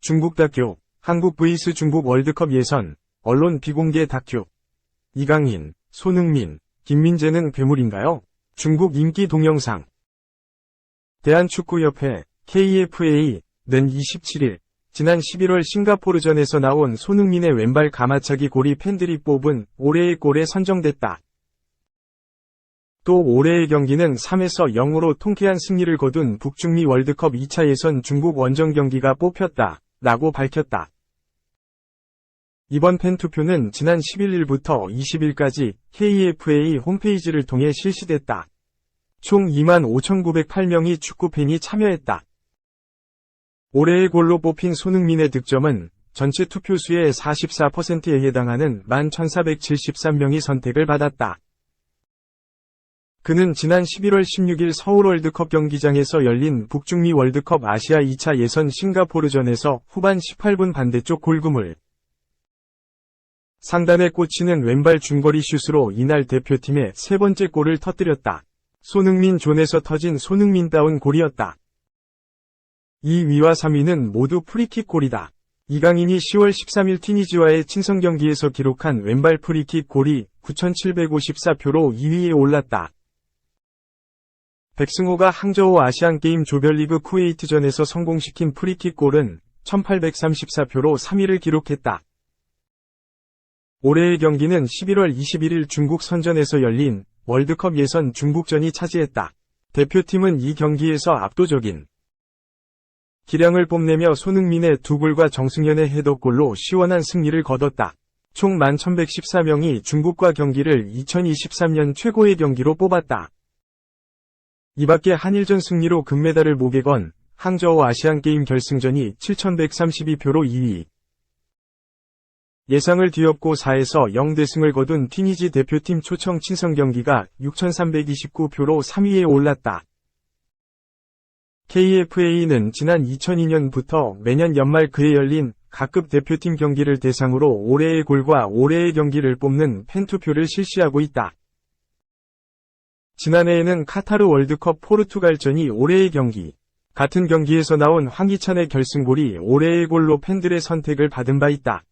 중국 다큐, 한국 vs 중국 월드컵 예선, 언론 비공개 다큐. 이강인, 손흥민, 김민재는 괴물인가요? 중국 인기 동영상. 대한축구협회, KFA는 27일, 지난 11월 싱가포르전에서 나온 손흥민의 왼발 가마차기 골이 팬들이 뽑은 올해의 골에 선정됐다. 또 올해의 경기는 3에서 0으로 통쾌한 승리를 거둔 북중미 월드컵 2차 예선 중국 원정 경기가 뽑혔다. 라고 밝혔다. 이번 팬투표는 지난 11일부터 20일까지 KFA 홈페이지를 통해 실시됐다. 총 25,908명이 축구팬이 참여했다. 올해의 골로 뽑힌 손흥민의 득점은 전체 투표수의 44%에 해당하는 11,473명이 선택을 받았다. 그는 지난 11월 16일 서울 월드컵 경기장에서 열린 북중미 월드컵 아시아 2차 예선 싱가포르전에서 후반 18분 반대쪽 골그물 상단에 꽂히는 왼발 중거리 슛으로 이날 대표팀의 세 번째 골을 터뜨렸다. 손흥민 존에서 터진 손흥민다운 골이었다. 2위와 3위는 모두 프리킥 골이다. 이강인이 10월 13일 튀니지와의 친선 경기에서 기록한 왼발 프리킥 골이 9,754표로 2위에 올랐다. 백승호가 항저우 아시안게임 조별리그 쿠웨이트전에서 성공시킨 프리킥 골은 1,834표로 3위를 기록했다. 올해의 경기는 11월 21일 중국 선전에서 열린 월드컵 예선 중국전이 차지했다. 대표팀은 이 경기에서 압도적인 기량을 뽐내며 손흥민의 2골과 정승현의 헤더골로 시원한 승리를 거뒀다. 총 11,114명이 중국과 경기를 2023년 최고의 경기로 뽑았다. 이밖에 한일전 승리로 금메달을 목에 건 항저우 아시안게임 결승전이 7,132표로 2위. 예상을 뒤엎고 4에서 0 대승을 거둔 튀니지 대표팀 초청 친선 경기가 6,329표로 3위에 올랐다. KFA는 지난 2002년부터 매년 연말 그해 열린 각급 대표팀 경기를 대상으로 올해의 골과 올해의 경기를 뽑는 팬투표를 실시하고 있다. 지난해에는 카타르 월드컵 포르투갈전이 올해의 경기, 같은 경기에서 나온 황희찬의 결승골이 올해의 골로 팬들의 선택을 받은 바 있다.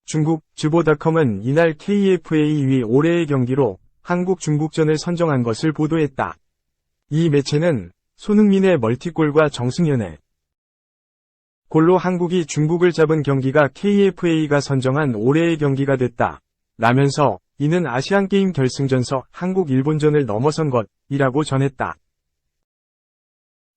중국 즈보닷컴은 이날 KFA 올해의 경기로 한국 중국전을 선정한 것을 보도했다. 이 매체는 손흥민의 멀티골과 정승현의 골로 한국이 중국을 잡은 경기가 KFA가 선정한 올해의 경기가 됐다. 라면서 이는 아시안게임 결승전서 한국-일본전을 넘어선 것이라고 전했다.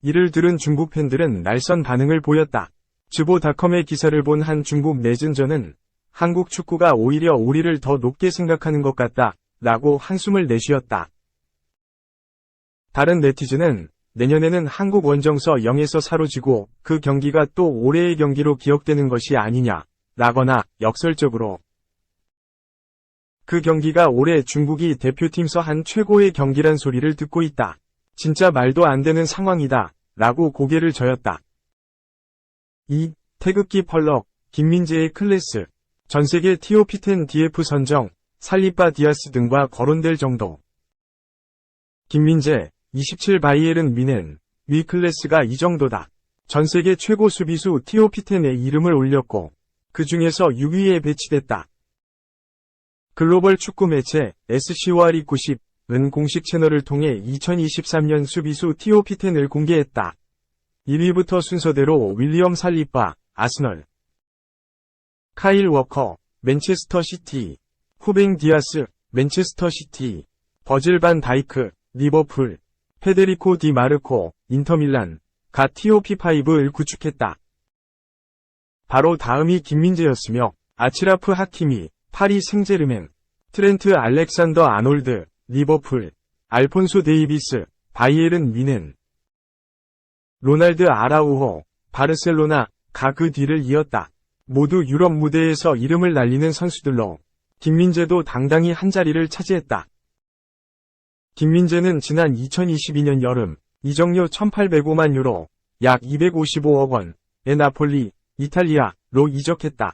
이를 들은 중국 팬들은 날선 반응을 보였다. 즈보닷컴의 기사를 본 한 중국 네즌전은 한국 축구가 오히려 우리를 더 높게 생각하는 것 같다 라고 한숨을 내쉬었다. 다른 네티즌은 내년에는 한국 원정서 0에서 4로 지고 그 경기가 또 올해의 경기로 기억되는 것이 아니냐 라거나 역설적으로 그 경기가 올해 중국이 대표팀서 한 최고의 경기란 소리를 듣고 있다. 진짜 말도 안 되는 상황이다. 라고 고개를 저었다. 2. 태극기 펄럭, 김민재의 클래스. 전세계 TOP10 DF 선정, 살리바 디아스 등과 거론될 정도. 김민재, 27 바이에른 미넨, 위 클래스가 이 정도다. 전세계 최고 수비수 TOP10에 이름을 올렸고, 그 중에서 6위에 배치됐다. 글로벌 축구 매체 SC와리90은 공식 채널을 통해 2023년 수비수 TOP10을 공개했다. 1위부터 순서대로 윌리엄 살리바, 아스널, 카일 워커, 맨체스터 시티, 후뱅 디아스, 맨체스터 시티, 버질 반 다이크, 리버풀, 페데리코 디 마르코, 인터밀란, 가 TOP5를 구축했다. 바로 다음이 김민재였으며 아치라프 하키미, 파리 생제르맹, 트렌트 알렉산더 아놀드, 리버풀, 알폰소 데이비스, 바이에른 미넨, 로날드 아라우호, 바르셀로나, 가 그 뒤를 이었다. 모두 유럽 무대에서 이름을 날리는 선수들로 김민재도 당당히 한 자리를 차지했다. 김민재는 지난 2022년 여름 이적료 1,805만 유로, 약 255억 원의 나폴리, 이탈리아로 이적했다.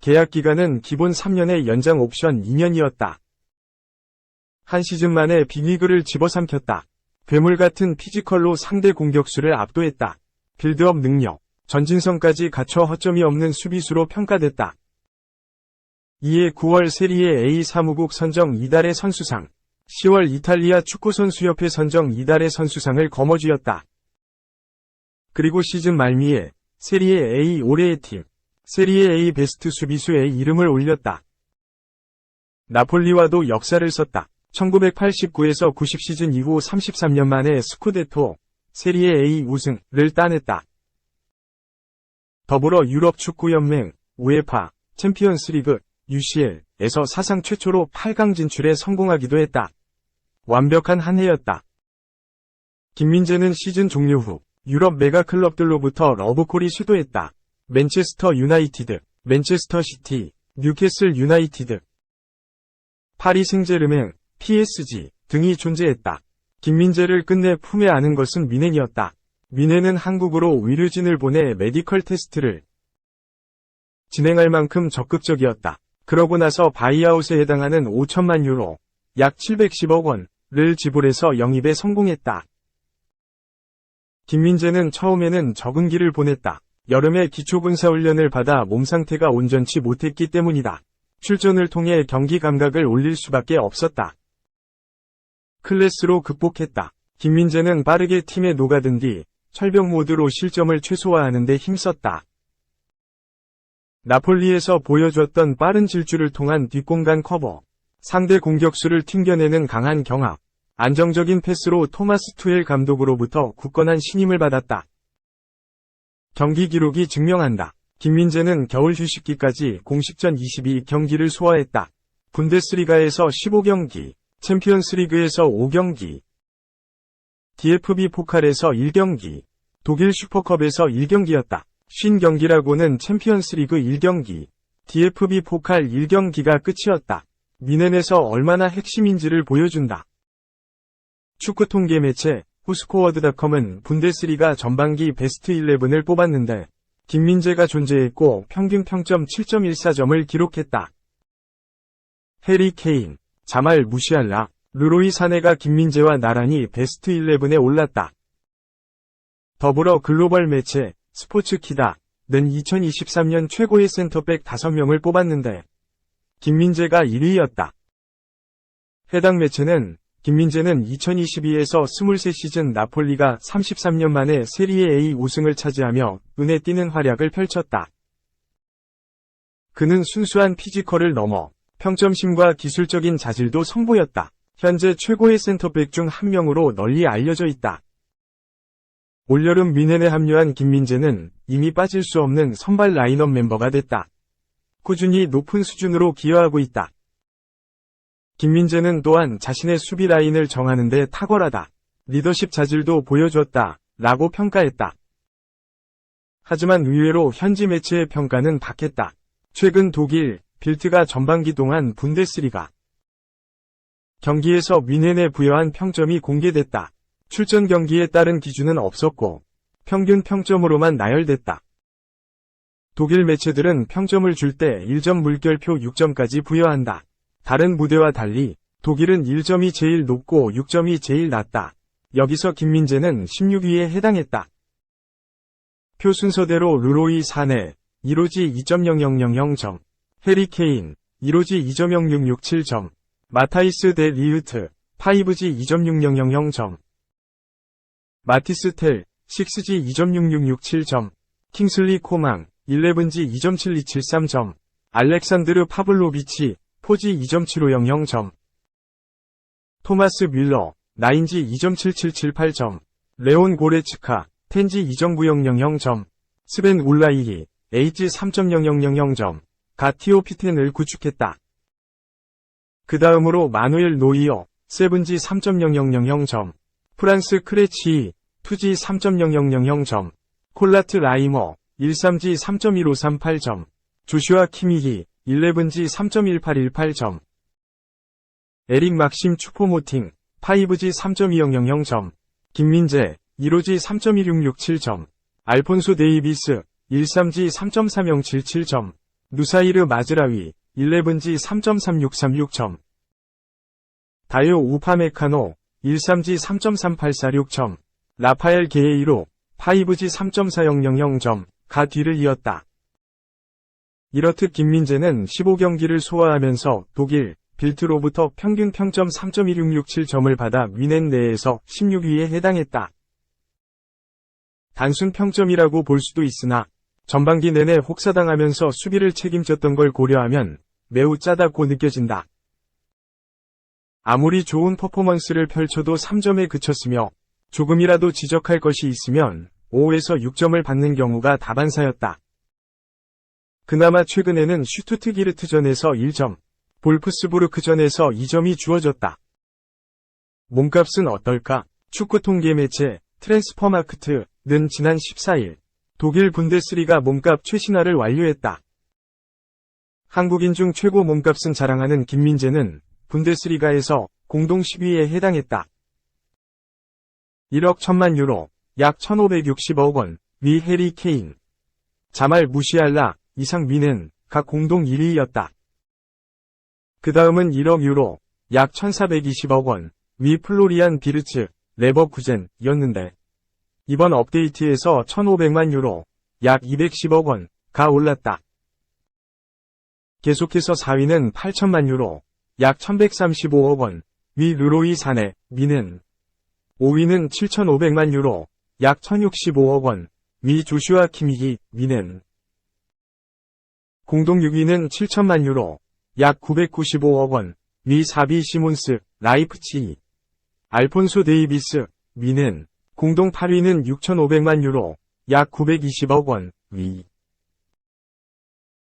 계약 기간은 기본 3년의 연장 옵션 2년이었다. 한 시즌 만에 빅리그를 집어삼켰다. 괴물 같은 피지컬로 상대 공격수를 압도했다. 빌드업 능력, 전진성까지 갖춰 허점이 없는 수비수로 평가됐다. 이에 9월 세리에 A 사무국 선정 이달의 선수상, 10월 이탈리아 축구선수협회 선정 이달의 선수상을 거머쥐었다. 그리고 시즌 말미에 세리에 A 올해의 팀, 세리에 A 베스트 수비수에 이름을 올렸다. 나폴리와도 역사를 썼다. 1989에서 90 시즌 이후 33년 만에 스쿠데토, 세리에 A 우승을 따냈다. 더불어 유럽축구연맹, 우에파, 챔피언스리그, UCL에서 사상 최초로 8강 진출에 성공하기도 했다. 완벽한 한 해였다. 김민재는 시즌 종료 후 유럽 메가클럽들로부터 러브콜이 쇄도했다. 맨체스터 유나이티드, 맨체스터 시티, 뉴캐슬 유나이티드, 파리 생제르맹, PSG 등이 존재했다. 김민재를 끝내 품에 안은 것은 민헨이었다. 민헨은 한국으로 위르진을 보내 메디컬 테스트를 진행할 만큼 적극적이었다. 그러고 나서 바이아웃에 해당하는 5천만 유로, 약 710억 원을 지불해서 영입에 성공했다. 김민재는 처음에는 적응기를 보냈다. 여름에 기초군사훈련을 받아 몸 상태가 온전치 못했기 때문이다. 출전을 통해 경기 감각을 올릴 수밖에 없었다. 클래스로 극복했다. 김민재는 빠르게 팀에 녹아든 뒤 철벽 모드로 실점을 최소화하는 데 힘썼다. 나폴리에서 보여줬던 빠른 질주를 통한 뒷공간 커버, 상대 공격수를 튕겨내는 강한 경합, 안정적인 패스로 토마스 투엘 감독으로부터 굳건한 신임을 받았다. 경기 기록이 증명한다. 김민재는 겨울 휴식기까지 공식전 22경기를 소화했다. 분데스리가에서 15경기, 챔피언스리그에서 5경기, DFB 포칼에서 1경기, 독일 슈퍼컵에서 1경기였다. 50경기라고는 챔피언스리그 1경기, DFB 포칼 1경기가 끝이었다. 민헨에서 얼마나 핵심인지를 보여준다. 축구 통계 매체 후스코어드닷컴은 분데스리가 전반기 베스트 11을 뽑았는데 김민재가 존재했고 평균 평점 7.14점을 기록했다. 해리 케인, 자말 무시알라, 르로이 사네가 김민재와 나란히 베스트 11에 올랐다. 더불어 글로벌 매체 스포츠키다는 2023년 최고의 센터백 5명을 뽑았는데 김민재가 1위였다. 해당 매체는 김민재는 2022에서 23시즌 나폴리가 33년 만에 세리에 A 우승을 차지하며 눈에 띄는 활약을 펼쳤다. 그는 순수한 피지컬을 넘어 평점심과 기술적인 자질도 선보였다. 현재 최고의 센터백 중 한 명으로 널리 알려져 있다. 올여름 민헨에 합류한 김민재는 이미 빠질 수 없는 선발 라인업 멤버가 됐다. 꾸준히 높은 수준으로 기여하고 있다. 김민재는 또한 자신의 수비 라인을 정하는 데 탁월하다. 리더십 자질도 보여줬다. 라고 평가했다. 하지만 의외로 현지 매체의 평가는 박했다. 최근 독일, 빌트가 전반기 동안 분데스리가 경기에서 민헨에 부여한 평점이 공개됐다. 출전 경기에 따른 기준은 없었고 평균 평점으로만 나열됐다. 독일 매체들은 평점을 줄 때 1점 물결표 6점까지 부여한다. 다른 무대와 달리 독일은 1점이 제일 높고 6점이 제일 낮다. 여기서 김민재는 16위에 해당했다. 표 순서대로 르로이 사네 1호지 2.0000점, 해리 케인 1호지 2.0667점, 마타이스 데 리흐트 5G 2.6000점, 마티스 텔 6G 2.6667점, 킹슬리 코망 11G 2.7273점, 알렉산드르 파블로비치 4G 2.7500점, 토마스 뮬러 9G 2.7778점, 레온 고레츠카 10G 2.9000점, 스벤 울라이히 H 3.0000점, 가티오 피텐을 구축했다. 그 다음으로 마누엘 노이어 7G 3.0000점, 프란스 크레치 2G 3.0000점, 콜라트 라이머 13G 3.1538점, 조슈아 키미히 11G 3.1818점, 에릭 막심 추포모팅 5G 3.2000점, 김민재 1호지 3.1667점, 알폰소 데이비스 13G 3.3077점, 누사이르 마즈라위 11G 3.3636점. 다이오 우파메카노 13G 3.38460점, 라파엘 게이로 5G 3.4000점, 가 뒤를 이었다. 이렇듯 김민재는 15경기를 소화하면서 독일, 빌트로부터 평균 평점 3.1667점을 받아 위넨 내에서 16위에 해당했다. 단순 평점이라고 볼 수도 있으나 전반기 내내 혹사당하면서 수비를 책임졌던 걸 고려하면 매우 짜다고 느껴진다. 아무리 좋은 퍼포먼스를 펼쳐도 3점에 그쳤으며 조금이라도 지적할 것이 있으면 5에서 6점을 받는 경우가 다반사였다. 그나마 최근에는 슈투트기르트전에서 1점, 볼프스부르크전에서 2점이 주어졌다. 몸값은 어떨까? 축구 통계 매체 트랜스퍼마크트는 지난 14일 독일 분데스리가 몸값 최신화를 완료했다. 한국인 중 최고 몸값은 자랑하는 김민재는 분데스리가에서 공동 10위에 해당했다. 1억 1천만 유로, 약 1560억 원, 위 해리 케인, 자말 무시알라, 이상민은 각 공동 1위였다. 그 다음은 1억 유로, 약 1420억 원, 위 플로리안 비르츠, 레버쿠젠이었는데 이번 업데이트에서 1500만 유로, 약 210억 원, 가 올랐다. 계속해서 4위는 8천만 유로, 약 1135억 원, 위 르로이 사네, 미는 5위는 7500만 유로, 약 1065억 원, 위 조슈아 키미히, 미는 공동 6위는 7천만 유로, 약 995억 원, 위 사비 시몬스, 라이프치히, 알폰소 데이비스, 미는 공동 8위는 6,500만 유로, 약 920억 원, 위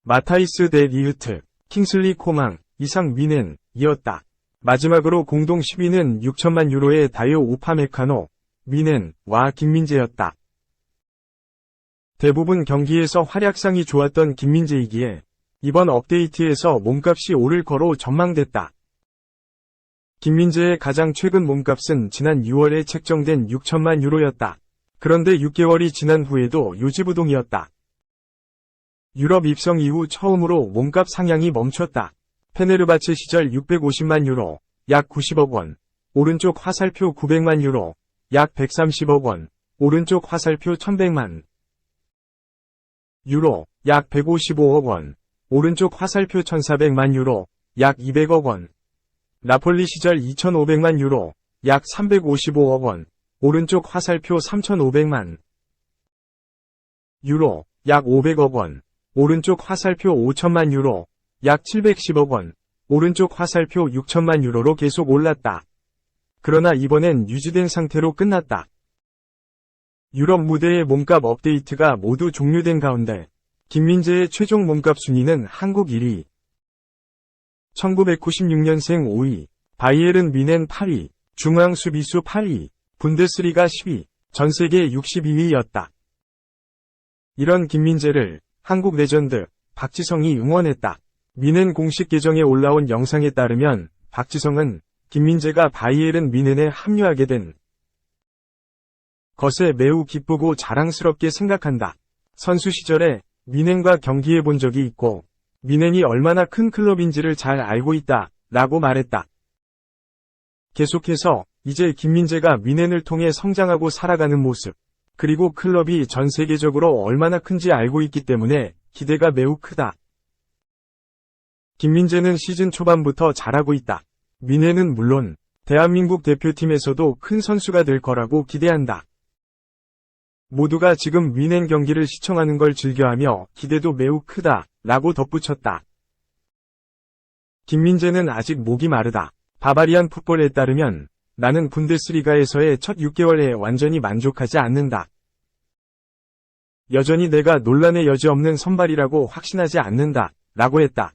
마타이스 데 리흐트, 킹슬리 코망, 이상 미는 이었다. 마지막으로 공동 10위는 6천만 유로의 다이오 우파메카노, 미는 와 김민재였다. 대부분 경기에서 활약상이 좋았던 김민재이기에 이번 업데이트에서 몸값이 오를 거로 전망됐다. 김민재의 가장 최근 몸값은 지난 6월에 책정된 6천만 유로였다. 그런데 6개월이 지난 후에도 요지부동이었다. 유럽 입성 이후 처음으로 몸값 상향이 멈췄다. 페네르바체 시절 650만 유로, 약 90억 원, 오른쪽 화살표 900만 유로, 약 130억 원, 오른쪽 화살표 1100만 유로, 약 155억 원, 오른쪽 화살표 1400만 유로, 약 200억 원. 나폴리 시절 2500만 유로, 약 355억 원, 오른쪽 화살표 3500만 유로, 약 500억 원, 오른쪽 화살표 5천만 유로, 약 710억 원, 오른쪽 화살표 6천만 유로로 계속 올랐다. 그러나 이번엔 유지된 상태로 끝났다. 유럽 무대의 몸값 업데이트가 모두 종료된 가운데 김민재의 최종 몸값 순위는 한국 1위, 1996년생 5위, 바이에른 뮌헨 8위, 중앙 수비수 8위, 분데스리가 10위, 전세계 62위였다. 이런 김민재를 한국 레전드 박지성이 응원했다. 뮌헨 공식 계정에 올라온 영상에 따르면 박지성은 김민재가 바이에른 뮌헨에 합류하게 된 것에 매우 기쁘고 자랑스럽게 생각한다. 선수 시절에 뮌헨과 경기해 본 적이 있고 뮌헨이 얼마나 큰 클럽인지를 잘 알고 있다 라고 말했다. 계속해서 이제 김민재가 뮌헨을 통해 성장하고 살아가는 모습, 그리고 클럽이 전 세계적으로 얼마나 큰지 알고 있기 때문에 기대가 매우 크다. 김민재는 시즌 초반부터 잘하고 있다. 뮌헨은 물론 대한민국 대표팀에서도 큰 선수가 될 거라고 기대한다. 모두가 지금 뮌헨 경기를 시청하는 걸 즐겨하며 기대도 매우 크다 라고 덧붙였다. 김민재는 아직 목이 마르다. 바바리안 풋볼에 따르면 나는 분데스리가에서의 첫 6개월에 완전히 만족하지 않는다. 여전히 내가 논란의 여지 없는 선발이라고 확신하지 않는다 라고 했다.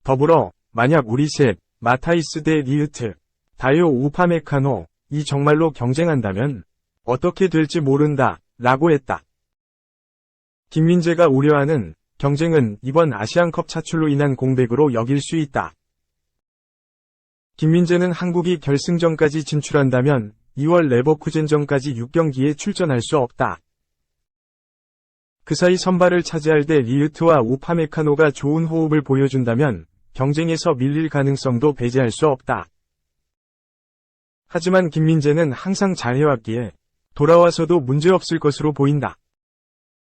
더불어 만약 우리 셋, 마타이스 데 리흐트, 다이오 우파메카노, 이 정말로 경쟁한다면 어떻게 될지 모른다 라고 했다. 김민재가 우려하는 경쟁은 이번 아시안컵 차출로 인한 공백으로 여길 수 있다. 김민재는 한국이 결승전까지 진출한다면 2월 레버쿠젠전까지 6경기에 출전할 수 없다. 그 사이 선발을 차지할 때 리흐트와 우파메카노가 좋은 호흡을 보여준다면 경쟁에서 밀릴 가능성도 배제할 수 없다. 하지만 김민재는 항상 잘해왔기에 돌아와서도 문제없을 것으로 보인다.